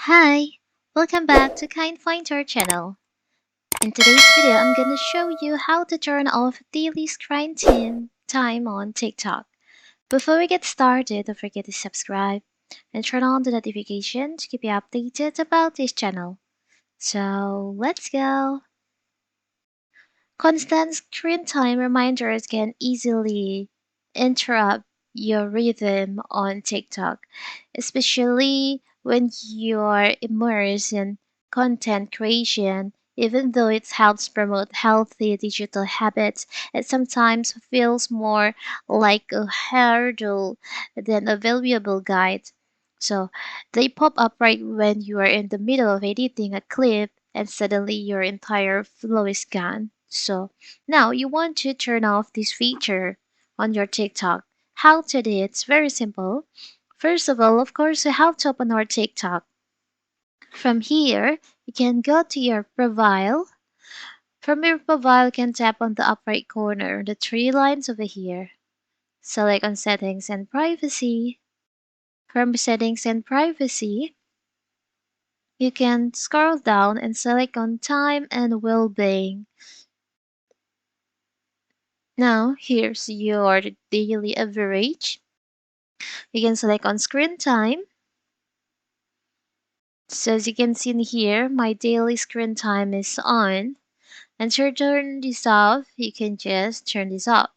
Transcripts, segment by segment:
Hi, welcome back to Kind Finder channel. In today's video, I'm gonna show you how to turn off daily screen time on TikTok. Before we get started, don't forget to subscribe and turn on the notification to keep you updated about this channel. So let's go. Constant screen time reminders can easily interrupt your rhythm on TikTok, especially when you're immersed in content creation. Even though it helps promote healthy digital habits, it sometimes feels more like a hurdle than a valuable guide. So they pop up right when you are in the middle of editing a clip and suddenly your entire flow is gone. So now you want to turn off this feature on your TikTok. How to do it? It's very simple. First of all, of course, you have to open our TikTok. From here, you can go to your profile. From your profile, you can tap on the upper right corner, the three lines over here. Select on settings and privacy. From settings and privacy, you can scroll down and select on time and well-being. Now, here's your daily average. You can select on screen time. So as you can see in here, my daily screen time is on. And to turn this off, you can just turn this off.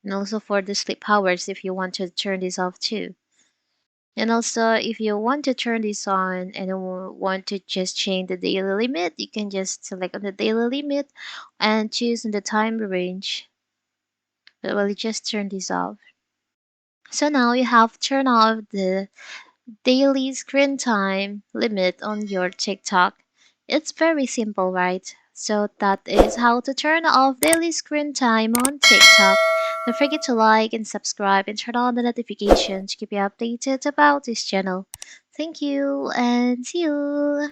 And also for the sleep hours if you want to turn this off too. And also if you want to turn this on and want to just change the daily limit, you can just select on the daily limit and choose in the time range. But we'll just turn this off. So now you have turned off the daily screen time limit on your TikTok. It's very simple, right? So that is how to turn off daily screen time on TikTok. Don't forget to like and subscribe and turn on the notification to keep you updated about this channel. Thank you and see you.